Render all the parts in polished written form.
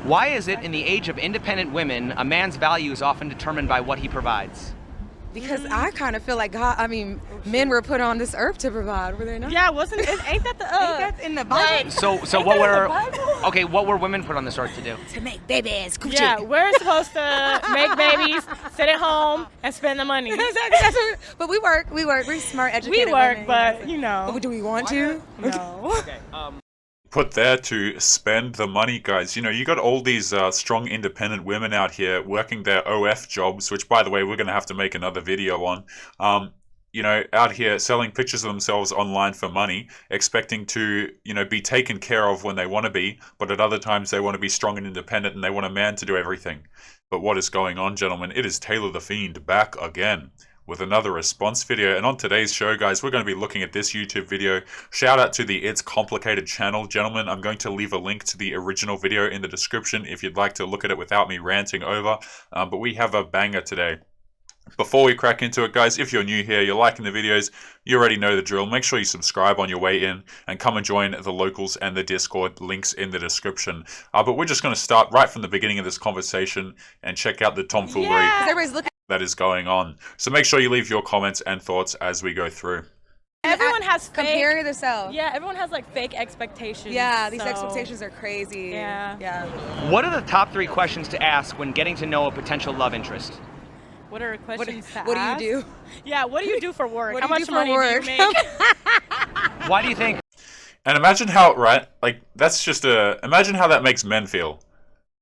Why is it in the age of independent women, a man's value is often determined by what he provides? Because I kind of feel like God, men were put on this earth to provide, were they not? Yeah, ain't that the Ain't that in the Bible? So what were women put on this earth to do? To make babies, coochie. Yeah, we're supposed to make babies, sit at home, and spend the money. But we work. We're smart, educated We work, women. but you know. But do we want to? No. Okay. Put there to spend the money, guys. You know, you got all these strong independent women out here working their OF jobs, which, by the way, we're going to have to make another video on. You know, out here selling pictures of themselves online for money, expecting to, you know, be taken care of when they want to be, but at other times they want to be strong and independent and they want a man to do everything. But what is going on, gentlemen? It is Taylor the Fiend back again with another response video. And on today's show, guys, we're going to be looking at this YouTube video. Shout out to the It's Complicated channel. Gentlemen, I'm going to leave a link to the original video in the description if you'd like to look at it without me ranting over. But we have a banger today. Before we crack into it, guys, if you're new here, you're liking the videos, you already know the drill. Make sure you subscribe on your way in and come and join the locals and the Discord, links in the description. But we're just going to start right from the beginning of this conversation and check out the tomfoolery that is going on. So make sure you leave your comments and thoughts as we go through. Everyone has fake. Compare yourself. Yeah, everyone has like fake expectations. Yeah, these so- expectations are crazy. Yeah. What are the top 3 questions to ask when getting to know a potential love interest? What are questions to What ask? do you do? Yeah, what do you do for work? What How do you much do for money work? do you make? Why do you think? And imagine how, right, like, that's just imagine how that makes men feel.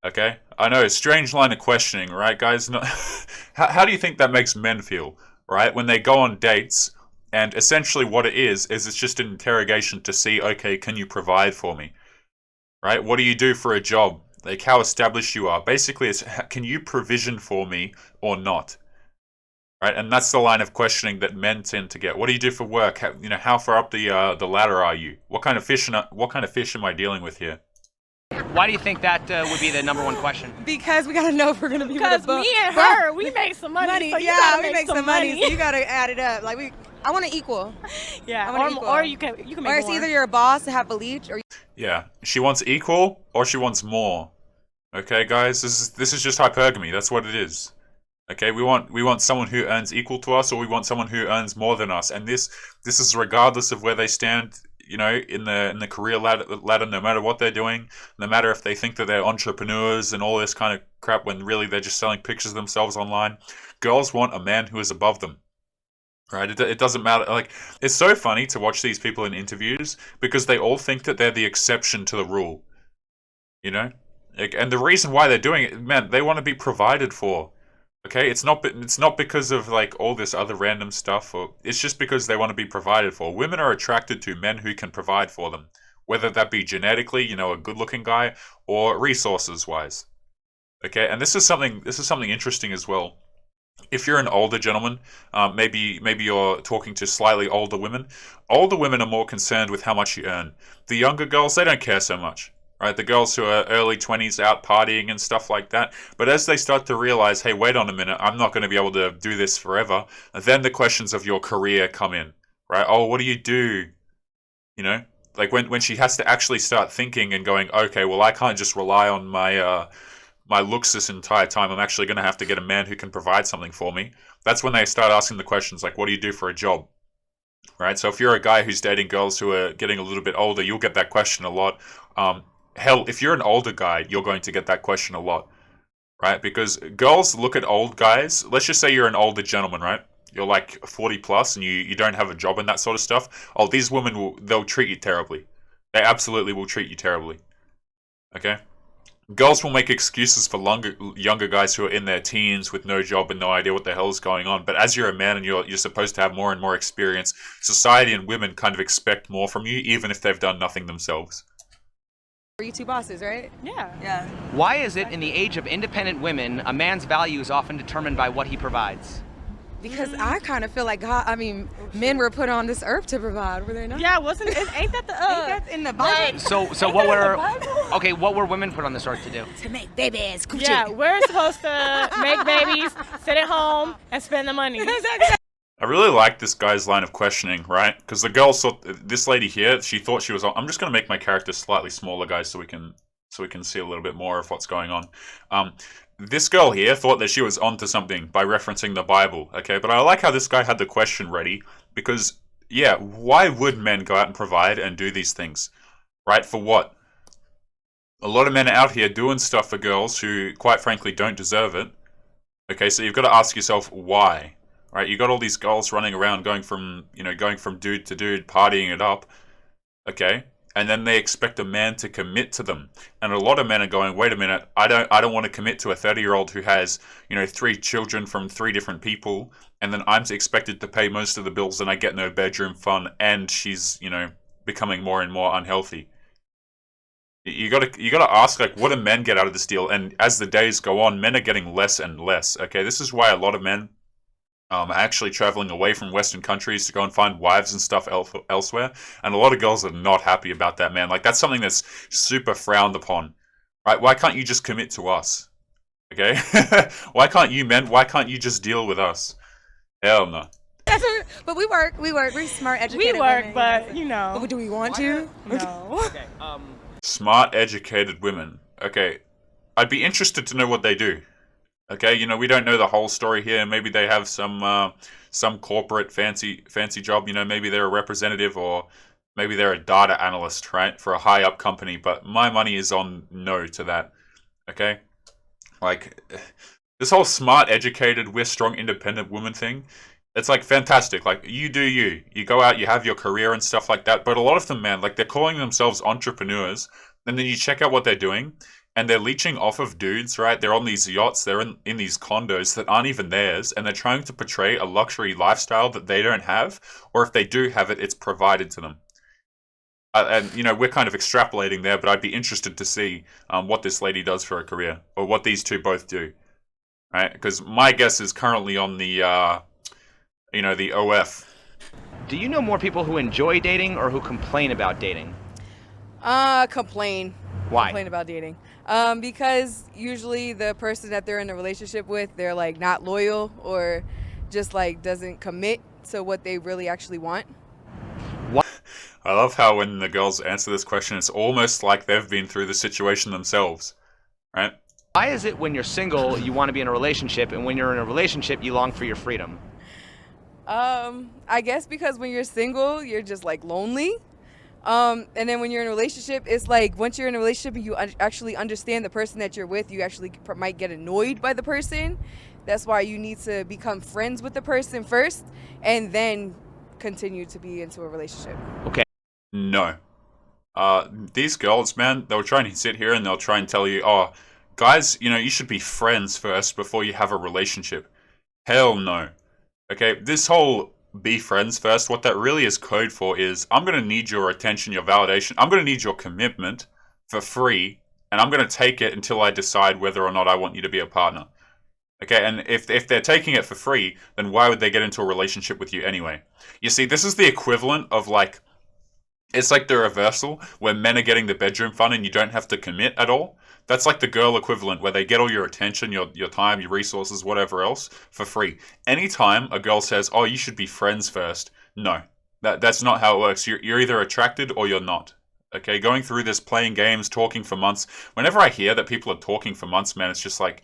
Okay? I know, strange line of questioning, right, guys? No, how do you think that makes men feel, right? When they go on dates, and essentially what it is it's just an interrogation to see, okay, can you provide for me? Right? What do you do for a job? Like, how established you are. Basically, it's, can you provision for me or not? Right? And that's the line of questioning that men tend to get. What do you do for work? How far up the ladder are you? What kind of fish am I dealing with here? Why do you think that would be the number 1 question? Because we gotta know if we're gonna be Because with a book. me and her, we make some money. So you yeah, gotta we make some money. So you gotta add it up. Like I want to equal. Yeah, I want equal. or you can make Or it's more. either you're a boss to have a leech, or Yeah, she wants equal or she wants more. Okay, guys, this is just hypergamy. That's what it is. Okay, we want someone who earns equal to us, or we want someone who earns more than us, and this is regardless of where they stand, you know, in the career ladder, no matter what they're doing, no matter if they think that they're entrepreneurs and all this kind of crap, when really they're just selling pictures of themselves online. Girls want a man who is above them. Right? It doesn't matter. Like, it's so funny to watch these people in interviews because they all think that they're the exception to the rule. You know? And the reason why they're doing it, man, they want to be provided for. Okay? It's not because of like all this other random stuff, or it's just because they want to be provided for. Women are attracted to men who can provide for them, whether that be genetically, you know, a good-looking guy, or resources-wise. Okay? And this is something interesting as well. If you're an older gentleman, maybe you're talking to slightly older women. Older women are more concerned with how much you earn. The younger girls, they don't care so much, right? The girls who are early 20s out partying and stuff like that. But as they start to realize, hey, wait on a minute, I'm not going to be able to do this forever, then the questions of your career come in, right? Oh, what do you do? You know, like when she has to actually start thinking and going, okay, well, I can't just rely on my looks this entire time. I'm actually going to have to get a man who can provide something for me. That's when they start asking the questions like, what do you do for a job? Right? So if you're a guy who's dating girls who are getting a little bit older, you'll get that question a lot. Hell, if you're an older guy, you're going to get that question a lot. Right? Because girls look at old guys. Let's just say you're an older gentleman, right? You're like 40 plus and you don't have a job and that sort of stuff. Oh, these women, they'll treat you terribly. They absolutely will treat you terribly. Okay? Girls will make excuses for younger guys who are in their teens with no job and no idea what the hell is going on. But as you're a man and you're supposed to have more and more experience, society and women kind of expect more from you, even if they've done nothing themselves. are you two bosses, right? Yeah. Why is it in the age of independent women, a man's value is often determined by what he provides? Because I kind of feel like God, men were put on this earth to provide, were they not? Yeah, ain't that the Ain't that in the Bible? So what were women put on this earth to do? To make babies, coochie. Yeah, we're supposed to make babies, sit at home, and spend the money. I really like this guy's line of questioning, right? Because the girl thought, this lady here, she thought she was, I'm just going to make my character slightly smaller, guys, so we can so we can see a little bit more of what's going on. This girl here thought that she was onto something by referencing the Bible, okay? But I like how this guy had the question ready, because, yeah, why would men go out and provide and do these things? Right? For what? A lot of men are out here doing stuff for girls who, quite frankly, don't deserve it. Okay, so you've got to ask yourself why. Right? You got all these girls running around going from dude to dude, partying it up. Okay? And then they expect a man to commit to them. And a lot of men are going, wait a minute, I don't want to commit to a 30-year-old who has, 3 children from 3 different people, and then I'm expected to pay most of the bills and I get no bedroom fun, and she's, becoming more and more unhealthy. You gotta ask, like, what do men get out of this deal? And as the days go on, men are getting less and less. Okay, this is why a lot of men are actually traveling away from Western countries to go and find wives and stuff elsewhere. And a lot of girls are not happy about that, man. Like, that's something that's super frowned upon, right? Why can't you just commit to us? Okay, why can't you just deal with us? Hell no. But we work. We're smart, educated We work, women. but But do we want to? no. Okay. Smart, educated women. Okay, I'd be interested to know what they do. Okay, we don't know the whole story here. Maybe they have some corporate fancy job. Maybe they're a representative, or maybe they're a data analyst, right, for a high up company. But my money is on no to that. Okay, like this whole smart, educated, we're strong, independent woman thing. It's like fantastic. Like, you do you. You go out, you have your career and stuff like that. But a lot of them, man, like, they're calling themselves entrepreneurs, and then you check out what they're doing, and they're leeching off of dudes, right? They're on these yachts, they're in these condos that aren't even theirs, and they're trying to portray a luxury lifestyle that they don't have, or if they do have it, it's provided to them. And, we're kind of extrapolating there, but I'd be interested to see what this lady does for a career, or what these two both do, right? Because my guess is currently on the OF. Do you know more people who enjoy dating or who complain about dating? Complain. Why? Complain about dating. Because usually the person that they're in a relationship with, they're like not loyal, or just like doesn't commit to what they really actually want. I love how when the girls answer this question, it's almost like they've been through the situation themselves, right? Why is it when you're single, you want to be in a relationship, and when you're in a relationship, you long for your freedom? I guess because when you're single, you're just like lonely. And then when you're in a relationship, it's like once you're in a relationship and you actually understand the person that you're with, you actually might get annoyed by the person. That's why you need to become friends with the person first, and then continue to be into a relationship. Okay. No. These girls, man, they'll try and sit here and they'll try and tell you, oh, guys, you should be friends first before you have a relationship. Hell no. Okay, this whole be friends first, what that really is code for is, I'm going to need your attention, your validation. I'm going to need your commitment for free, and I'm going to take it until I decide whether or not I want you to be a partner. Okay, and if they're taking it for free, then why would they get into a relationship with you anyway? You see, this is the equivalent of like, it's like the reversal, where men are getting the bedroom fun and you don't have to commit at all. That's like the girl equivalent, where they get all your attention, your time, your resources, whatever else, for free. Anytime a girl says, oh, you should be friends first, no. That's not how it works. You're either attracted or you're not. Okay, going through this, playing games, talking for months. Whenever I hear that people are talking for months, man, it's just like...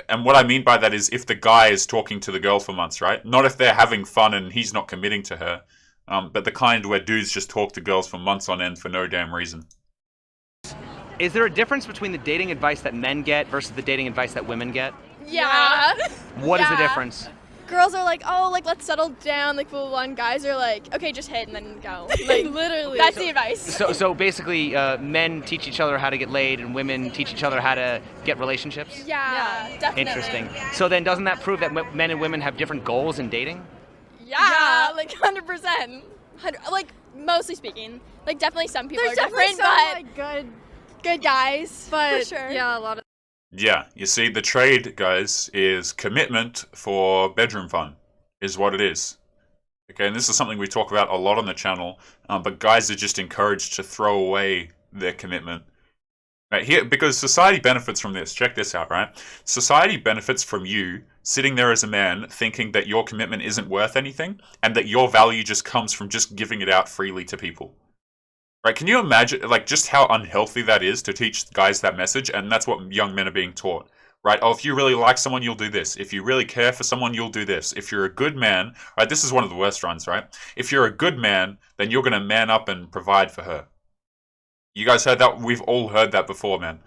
And what I mean by that is if the guy is talking to the girl for months, right? Not if they're having fun and he's not committing to her. But the kind where dudes just talk to girls for months on end for no damn reason. Is there a difference between the dating advice that men get versus the dating advice that women get? Yeah. What is the Yeah. difference? Girls are like, oh, like, let's settle down, like, blah, blah, blah. And guys are like, okay, just hit and then go. Like, literally. That's the advice. So basically, men teach each other how to get laid, and women teach each other how to get relationships? Yeah, definitely. Interesting. So then doesn't that prove that men and women have different goals in dating? Yeah, like, 100%. Like, mostly speaking. Like, definitely some people There's are definitely different, some but like good guys, but for sure. yeah, a lot of Yeah, you see, the trade, guys, is commitment for bedroom fun, is what it is. Okay, and this is something we talk about a lot on the channel, but guys are just encouraged to throw away their commitment. Right here, because society benefits from this. Check this out, right? Society benefits from you sitting there as a man thinking that your commitment isn't worth anything, and that your value just comes from just giving it out freely to people. Right? Can you imagine, like, just how unhealthy that is to teach guys that message? And that's what young men are being taught. Right? Oh, if you really like someone, you'll do this. If you really care for someone, you'll do this. If you're a good man, right? This is one of the worst ones, right? If you're a good man, then you're going to man up and provide for her. You guys heard that? We've all heard that before, man.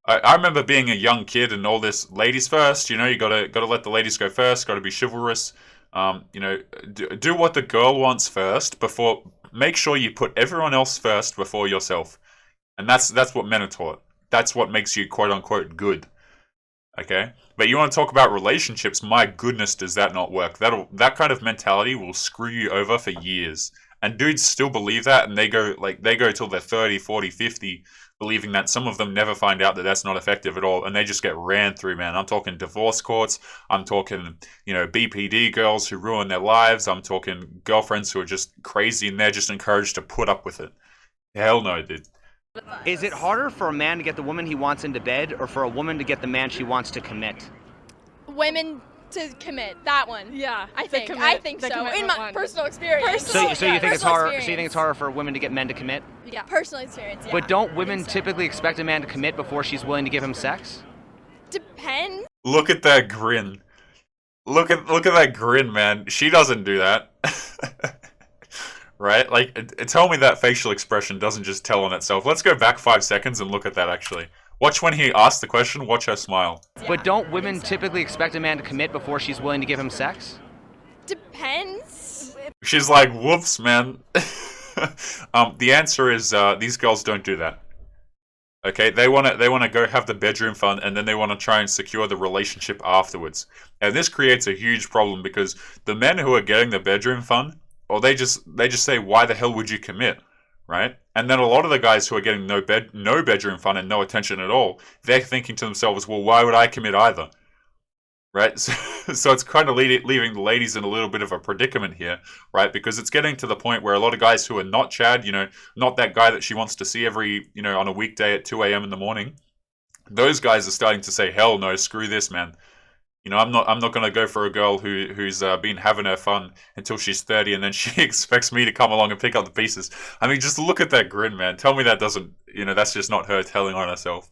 I remember being a young kid and all this ladies first. You know, you gotta let the ladies go first. Got to be chivalrous. You know, do what the girl wants first before. Make sure you put everyone else first before yourself, and that's what men are taught. That's what makes you quote unquote good. Okay, but you want to talk about relationships? My goodness, does that not work? That kind of mentality will screw you over for years. And dudes still believe that, and they go till they're 30, 40, 50, believing that. Some of them never find out that that's not effective at all, and they just get ran through, man. I'm talking divorce courts. I'm talking, you know, BPD girls who ruin their lives. I'm talking girlfriends who are just crazy, and they're just encouraged to put up with it. Hell no, dude. Is it harder for a man to get the woman he wants into bed, or for a woman to get the man she wants to commit? Women to commit. That one. Yeah, I think so. In my personal experience. So you think it's harder? So you think it's harder for women to get men to commit? Yeah, personal experience. Yeah. But don't women typically expect a man to commit before she's willing to give him sex? Depends. Look at that grin. Look at that grin, man. She doesn't do that. Right? Like, tell me that facial expression doesn't just tell on itself. Let's go back 5 seconds and look at that, actually. Watch when he asks the question, watch her smile. But don't women typically expect a man to commit before she's willing to give him sex? Depends. She's like, whoops, man. The answer is, these girls don't do that. Okay, they wanna go have the bedroom fun, and then they wanna try and secure the relationship afterwards. And this creates a huge problem, because the men who are getting the bedroom fun, or they just say, why the hell would you commit? Right? And then a lot of the guys who are getting no bedroom fun and no attention at all, they're thinking to themselves, well, why would I commit either? Right? So it's kind of leaving the ladies in a little bit of a predicament here, right? Because it's getting to the point where a lot of guys who are not Chad, you know, not that guy that she wants to see every, you know, on a weekday at 2 a.m. in the morning, those guys are starting to say, hell no, screw this, man. You know, I'm not gonna go for a girl who's been having her fun until she's 30, and then she expects me to come along and pick up the pieces. I mean, just look at that grin, man. Tell me that doesn't, you know, that's just not her telling on herself.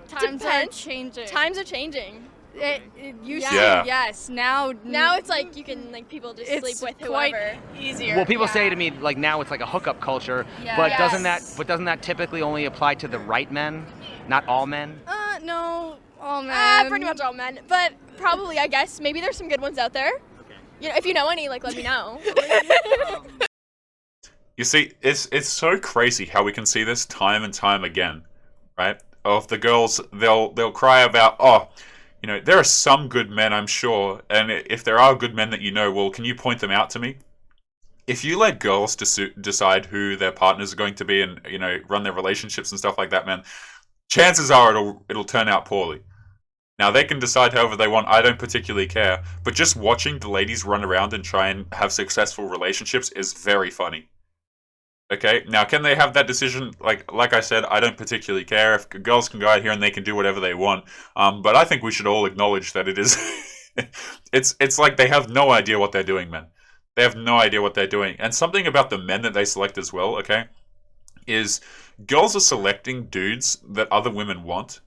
Times are changing. Times are changing. It used to, Yeah. yes. Now it's like you can like people just it's sleep with quite whoever. easier. Well, people say to me like now it's like a hookup culture, Yeah. but Yes. doesn't that typically only apply to the right men, not all men? No, all men. Pretty much all men, but probably I guess maybe there's some good ones out there. Okay. You know, if you know any, like let me know. You see, it's so crazy how we can see this time and time again, right? Of the girls, they'll cry about, oh, you know, there are some good men, I'm sure, and if there are good men that you know, well, can you point them out to me? If you let girls decide who their partners are going to be and, you know, run their relationships and stuff like that, man, chances are it'll turn out poorly. Now, they can decide however they want, I don't particularly care, but just watching the ladies run around and try and have successful relationships is very funny. Okay, now can they have that decision? Like I said, I don't particularly care. If girls can go out here and they can do whatever they want, but I think we should all acknowledge that it is, it's like they have no idea what they're doing, man. They have no idea what they're doing. And something about the men that they select as well, okay, is girls are selecting dudes that other women want,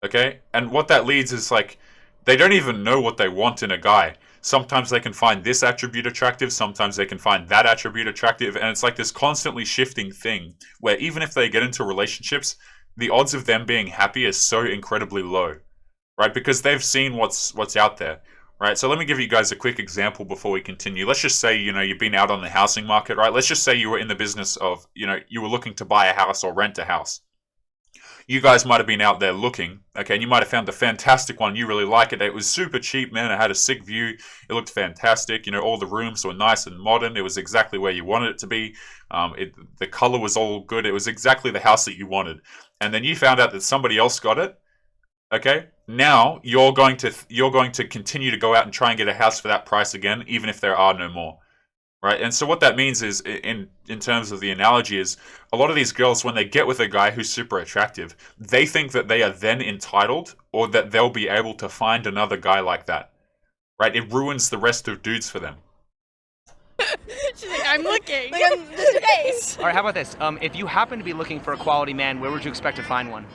okay? And what that leads is like, they don't even know what they want in a guy. Sometimes they can find this attribute attractive, sometimes they can find that attribute attractive, and it's like this constantly shifting thing, where even if they get into relationships, the odds of them being happy is so incredibly low, right? Because they've seen what's out there, right? So let me give you guys a quick example before we continue. Let's just say, you know, you've been out on the housing market, right? Let's just say you were in the business of, you know, you were looking to buy a house or rent a house. You guys might have been out there looking, okay, and you might have found a fantastic one. You really like it. It was super cheap, man. It had a sick view. It looked fantastic. You know, all the rooms were nice and modern. It was exactly where you wanted it to be. The color was all good. It was exactly the house that you wanted. And then you found out that somebody else got it. Okay, now you're going to continue to go out and try and get a house for that price again, even if there are no more. Right, and so what that means is, in terms of the analogy, is a lot of these girls, when they get with a guy who's super attractive, they think that they are then entitled, or that they'll be able to find another guy like that. Right, it ruins the rest of dudes for them. She's like, I'm looking. Like, I'm just in case. All right, how about this? If you happen to be looking for a quality man, where would you expect to find one?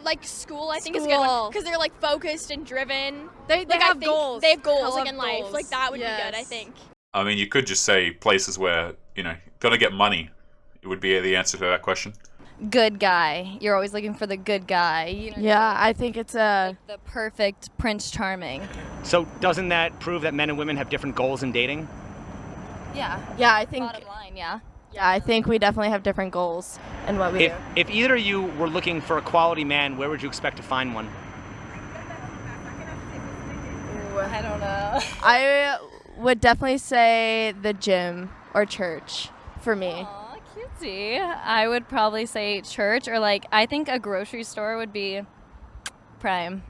Like school, I think is a good one because they're like focused and driven. They Like, have goals. They have goals Hell like of in life. goals. Like that would be good, I Yes. think. I mean, you could just say places where, you know, gotta get money. It would be the answer to that question. Good guy. You're always looking for the good guy. You know, Yeah, I think it's a. the perfect Prince Charming. So doesn't that prove that men and women have different goals in dating? Yeah. Yeah, I think. Bottom line, yeah. Yeah, I think we definitely have different goals in what we do. If either of you were looking for a quality man, where would you expect to find one? I don't know. I would definitely say the gym or church for me. Aw, cutesy. I would probably say church or like I think a grocery store would be prime.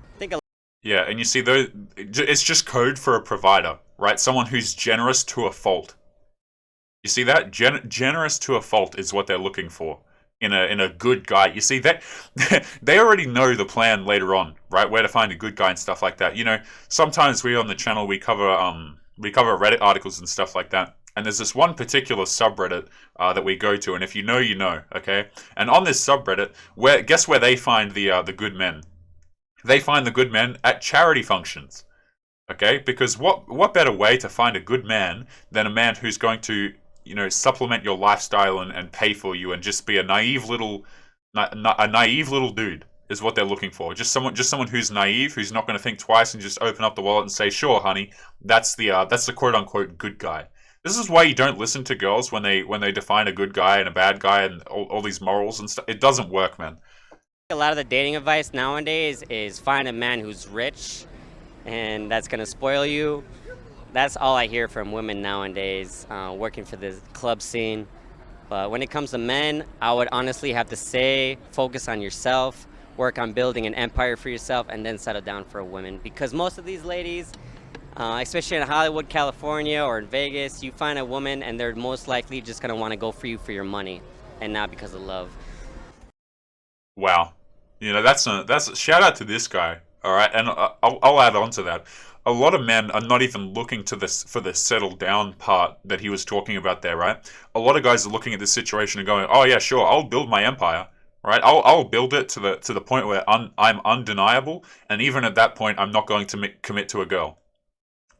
Yeah, and you see, it's just code for a provider, right? Someone who's generous to a fault. You see that? Generous to a fault is what they're looking for in a good guy. You see that they already know the plan later on, right? Where to find a good guy and stuff like that. You know, sometimes we on the channel we cover Reddit articles and stuff like that. And there's this one particular subreddit that we go to, and if you know, you know, okay? And on this subreddit, guess where they find the good men? They find the good men at charity functions, okay? Because what better way to find a good man than a man who's going to, you know, supplement your lifestyle and pay for you and just be a naive little dude is what they're looking for. Just someone who's naive, who's not going to think twice and just open up the wallet and say, "Sure, honey, that's the quote unquote good guy." This is why you don't listen to girls when they define a good guy and a bad guy and all these morals and stuff. It doesn't work, man. A lot of the dating advice nowadays is find a man who's rich and that's going to spoil you. That's all I hear from women nowadays, working for the club scene. But when it comes to men, I would honestly have to say focus on yourself, work on building an empire for yourself, and then settle down for a woman. Because most of these ladies, especially in Hollywood, California, or in Vegas, you find a woman and they're most likely just going to want to go for you for your money and not because of love. Wow, you know, that's a shout out to this guy. All right, and I'll add on to that. A lot of men are not even looking for the settle down part that he was talking about there, right? A lot of guys are looking at this situation and going, "Oh yeah, sure, I'll build my empire, right? I'll build it to the point where I'm undeniable, and even at that point, I'm not going to commit to a girl."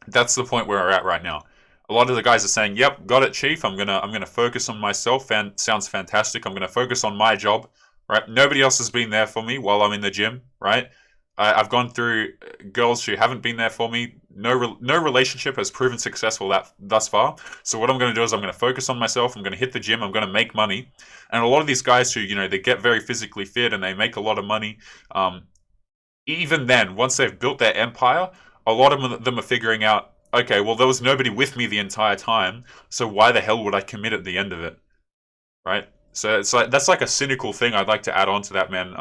That's the point where we're at right now. A lot of the guys are saying, "Yep, got it, chief. I'm gonna focus on myself. And sounds fantastic. I'm gonna focus on my job, right? Nobody else has been there for me while I'm in the gym, right? I've gone through girls who haven't been there for me. No relationship has proven successful thus far. So what I'm going to do is I'm going to focus on myself. I'm going to hit the gym. I'm going to make money." And a lot of these guys who, you know, they get very physically fit and they make a lot of money. Even then, once they've built their empire, a lot of them are figuring out, okay, well, there was nobody with me the entire time. So why the hell would I commit at the end of it? Right? So it's like, that's like a cynical thing I'd like to add on to that, man.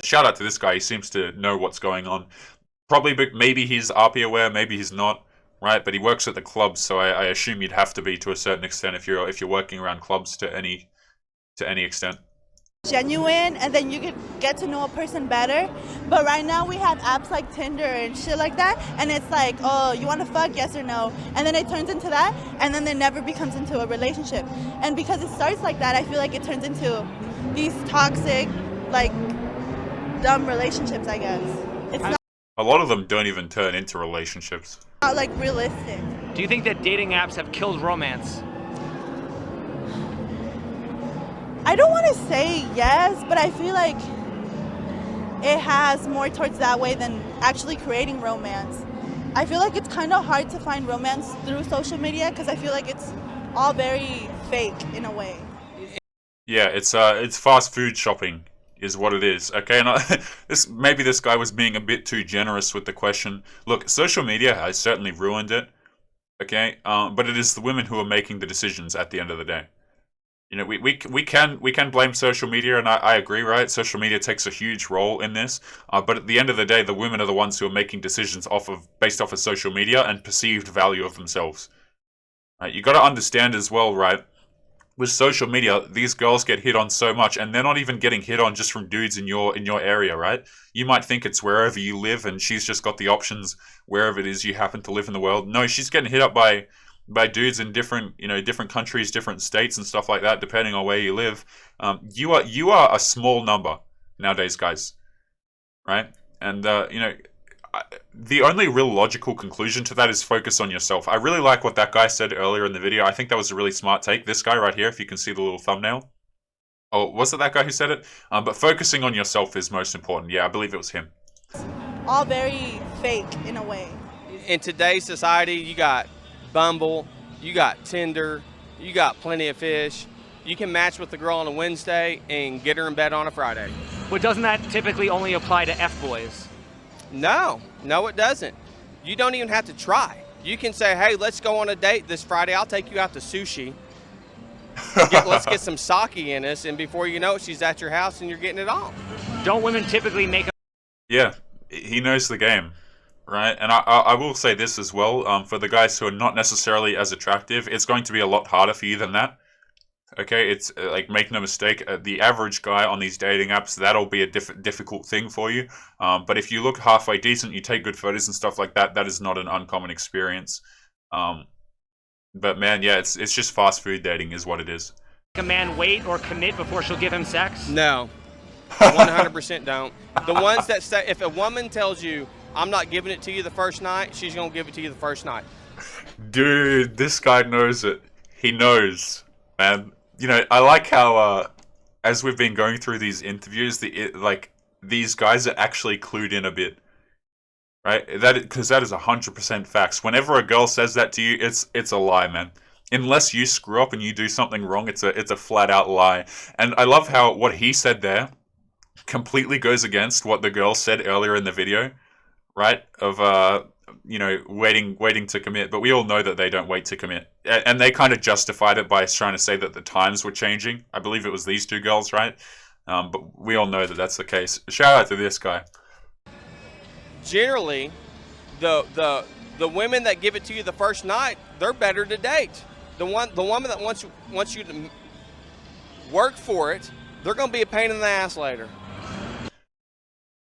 Shout out to this guy. He seems to know what's going on. Probably, maybe he's RP aware, maybe he's not, right? But he works at the clubs, so I assume you'd have to be to a certain extent if you're working around clubs to any extent. Genuine, and then you could get to know a person better. But right now we have apps like Tinder and shit like that, and it's like, oh, you want to fuck, yes or no, and then it turns into that, and then it never becomes into a relationship. And because it starts like that, I feel like it turns into these toxic, like, dumb relationships, I guess. It's not A lot of them don't even turn into relationships. like realistic. Do you think that dating apps have killed romance? I don't want to say yes, but I feel like it has more towards that way than actually creating romance. I feel like it's kind of hard to find romance through social media because I feel like it's all very fake in a way. Yeah, it's fast food shopping is what it is. Okay, and maybe this guy was being a bit too generous with the question. Look, social media has certainly ruined it. Okay, but it is the women who are making the decisions at the end of the day. You know, we can blame social media, and I agree, right? Social media takes a huge role in this, but at the end of the day, the women are the ones who are making decisions based off of social media and perceived value of themselves. Right? You got to understand as well, right? with social media, these girls get hit on so much, and they're not even getting hit on just from dudes in your area, right? You might think it's wherever you live, and she's just got the options wherever it is you happen to live in the world. No, she's getting hit up by dudes in different countries, different states, and stuff like that, depending on where you live. You are a small number nowadays, guys, right? And the only real logical conclusion to that is focus on yourself. I really like what that guy said earlier in the video. I think that was a really smart take. This guy right here, if you can see the little thumbnail. Oh, was it that guy who said it? But focusing on yourself is most important. Yeah, I believe it was him. All very fake in a way. In today's society, you got Bumble, you got Tinder, you got Plenty of Fish. You can match with the girl on a Wednesday and get her in bed on a Friday. But doesn't that typically only apply to F-boys? No, it doesn't. You don't even have to try. You can say, hey, let's go on a date this Friday. I'll take you out to sushi. Let's get some sake in us, and before you know it, she's at your house and you're getting it on. Don't women typically make Yeah, he knows the game, right? And I will say this as well, for the guys who are not necessarily as attractive, it's going to be a lot harder for you than that. Okay, it's like, make no mistake, the average guy on these dating apps, that'll be a difficult thing for you. But if you look halfway decent, you take good photos and stuff like that, that is not an uncommon experience. But man, yeah, it's just fast food dating is what it is. a man wait or commit before she'll give him sex? No, 100% don't. The ones that say, if a woman tells you, I'm not giving it to you the first night, she's going to give it to you the first night. Dude, this guy knows it. He knows, man. You know, I like how, as we've been going through these interviews, these guys are actually clued in a bit, right? Because that is 100% facts. Whenever a girl says that to you, it's a lie, man. Unless you screw up and you do something wrong, it's a flat out lie. And I love how what he said there completely goes against what the girl said earlier in the video, right? Of you know, waiting to commit. But we all know that they don't wait to commit. And they kind of justified it by trying to say that the times were changing. I believe it was these two girls, right? But we all know that that's the case. Shout out to this guy. Generally, the women that give it to you the first night, they're better to date. The woman that wants you to work for it, they're going to be a pain in the ass later.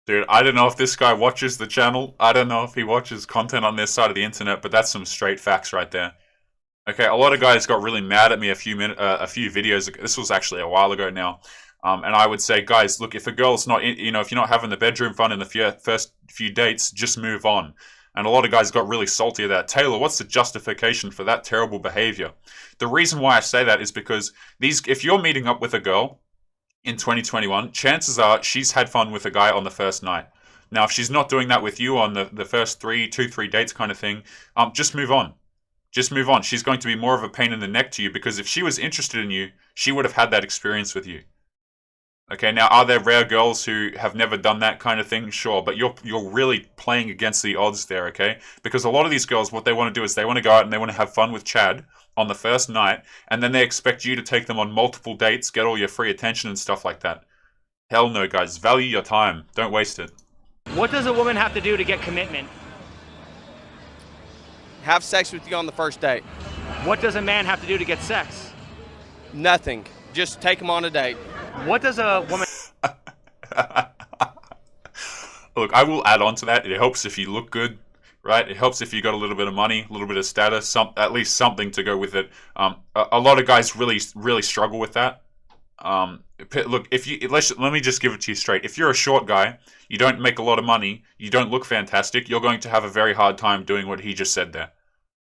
Dude, I don't know if this guy watches the channel. I don't know if he watches content on this side of the internet, but that's some straight facts right there. Okay, a lot of guys got really mad at me a few videos ago. This was actually a while ago now. And I would say, guys, look, if a girl's not, if you're not having the bedroom fun in the first few dates, just move on. And a lot of guys got really salty at that. Taylor, what's the justification for that terrible behavior? The reason why I say that is because if you're meeting up with a girl in 2021, chances are she's had fun with a guy on the first night. Now, if she's not doing that with you on the first three dates kind of thing, just move on. Just move on. She's going to be more of a pain in the neck to you, because if she was interested in you, she would have had that experience with you. Okay, now, are there rare girls who have never done that kind of thing? Sure, but you're really playing against the odds there, okay? Because a lot of these girls, what they want to do is they want to go out and they want to have fun with Chad on the first night, and then they expect you to take them on multiple dates, get all your free attention and stuff like that. Hell no, guys. Value your time. Don't waste it. What does a woman have to do to get commitment? Have sex with you on the first date. What does a man have to do to get sex? Nothing. Just take them on a date. What does a woman... Look, I will add on to that. It helps if you look good, right? It helps if you got a little bit of money, a little bit of status, at least something to go with it. A lot of guys really struggle with that. Look, let me just give it to you straight. If you're a short guy, you don't make a lot of money, you don't look fantastic, you're going to have a very hard time doing what he just said there.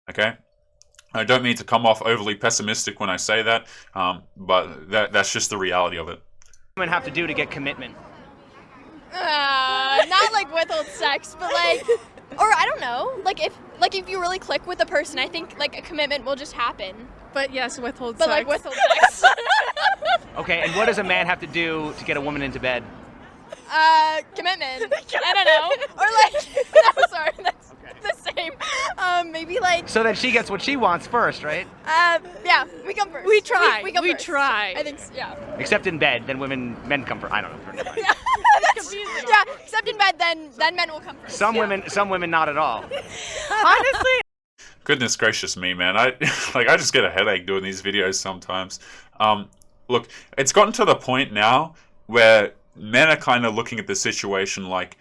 Okay? I don't mean to come off overly pessimistic when I say that, but that's just the reality of it. What women have to do to get commitment? Not like withhold sex, but like, or I don't know, like if you really click with the person, I think like a commitment will just happen. But yes, withhold But sex. like withhold sex. Okay, and what does a man have to do to get a woman into bed? Commitment. I don't know. Or like, no, sorry, that's the same. Maybe like. So that she gets what she wants first, right? Yeah, we come first. We try. We come We first. try. I think, yeah. Except in bed, then men come first. I don't know. Yeah, that's confusing. Yeah, except in bed, then men will come first. Some women not at all. Honestly. Goodness gracious me, man. I I just get a headache doing these videos sometimes. Look, it's gotten to the point now where men are kind of looking at the situation like,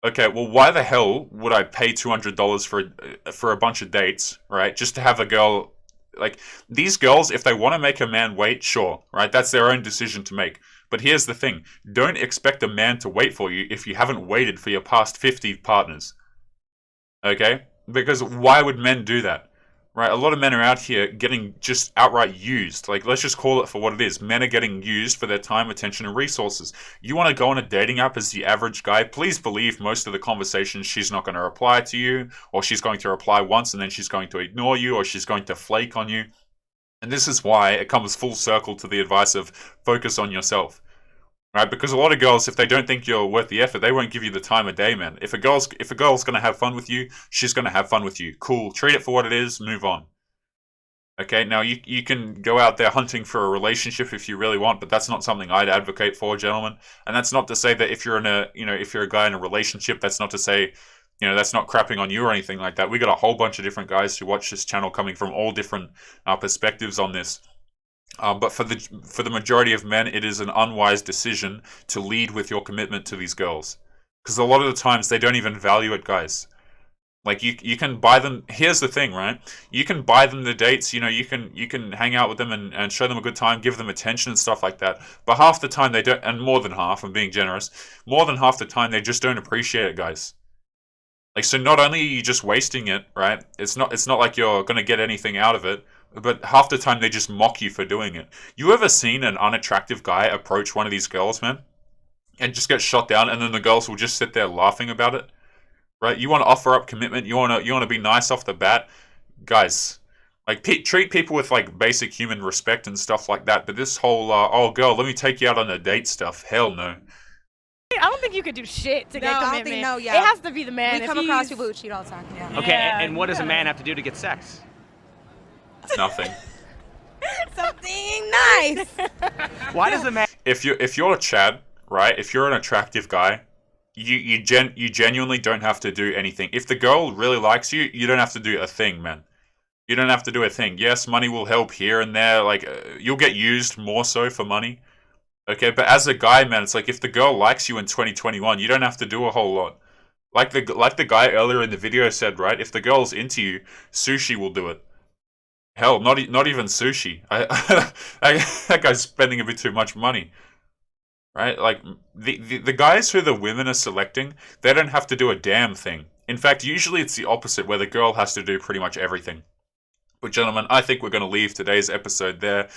okay, well, why the hell would I pay $200 for a bunch of dates, right? Just to have a girl, like, these girls, if they want to make a man wait, sure, right? That's their own decision to make. But here's the thing. Don't expect a man to wait for you if you haven't waited for your past 50 partners. Okay? Because why would men do that? Right? A lot of men are out here getting just outright used. Like, let's just call it for what it is. Men are getting used for their time, attention, and resources. You want to go on a dating app as the average guy? Please believe most of the conversations she's not going to reply to you, or she's going to reply once and then she's going to ignore you, or she's going to flake on you. And this is why it comes full circle to the advice of focus on yourself. Right? Because a lot of girls, if they don't think you're worth the effort, they won't give you the time of day, man. If a girl's gonna have fun with you, she's gonna have fun with you. Cool. Treat it for what it is, move on. Okay, now you can go out there hunting for a relationship if you really want, but that's not something I'd advocate for, gentlemen. And that's not to say that if you're if you're a guy in a relationship, that's not to say, that's not crapping on you or anything like that. We got a whole bunch of different guys who watch this channel coming from all different perspectives on this. But for the majority of men, it is an unwise decision to lead with your commitment to these girls, because a lot of the times they don't even value it, guys. Like you can buy them. Here's the thing, right? You can buy them the dates. You can hang out with them and show them a good time, give them attention and stuff like that. But half the time they don't, and more than half, I'm being generous. More than half the time they just don't appreciate it, guys. Like, so not only are you just wasting it, right? It's not like you're gonna get anything out of it. But half the time they just mock you for doing it. You ever seen an unattractive guy approach one of these girls, man? And just get shot down, and then the girls will just sit there laughing about it? Right? You want to offer up commitment, you want to be nice off the bat. Guys, like, treat people with, like, basic human respect and stuff like that. But this whole, oh girl, let me take you out on a date stuff, hell no. I don't think you could do shit to get commitment. I don't think, no, yeah. It has to be the man. We come across people who cheat all the time. Yeah. Okay, and what does a man have to do to get sex? Nothing. Something nice. Why does a man? If you're a Chad, right? If you're an attractive guy, you genuinely don't have to do anything. If the girl really likes you, you don't have to do a thing, man. You don't have to do a thing. Yes, money will help here and there. Like, you'll get used more so for money. Okay, but as a guy, man, it's like if the girl likes you in 2021, you don't have to do a whole lot. Like the guy earlier in the video said, right? If the girl's into you, sushi will do it. Hell, not even sushi. That guy's spending a bit too much money, right? Like the guys who the women are selecting, they don't have to do a damn thing. In fact, usually it's the opposite, where the girl has to do pretty much everything. But gentlemen, I think we're going to leave today's episode there.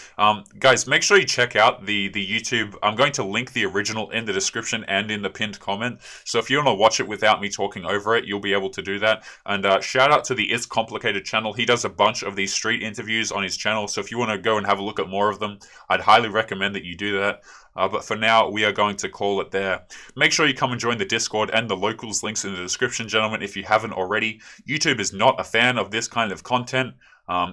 Guys, make sure you check out the YouTube. I'm going to link the original in the description and in the pinned comment. So if you want to watch it without me talking over it, you'll be able to do that. And shout out to the It's Complicated channel. He does a bunch of these street interviews on his channel. So if you want to go and have a look at more of them, I'd highly recommend that you do that. But for now, we are going to call it there. Make sure you come and join the Discord and the locals links in the description, gentlemen, if you haven't already. YouTube is not a fan of this kind of content.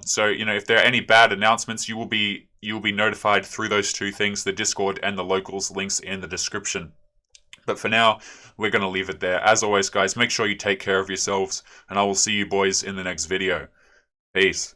So, if there are any bad announcements, you will be notified through those two things, the Discord and the locals links in the description. But for now, we're going to leave it there. As always, guys, make sure you take care of yourselves, and I will see you boys in the next video. Peace.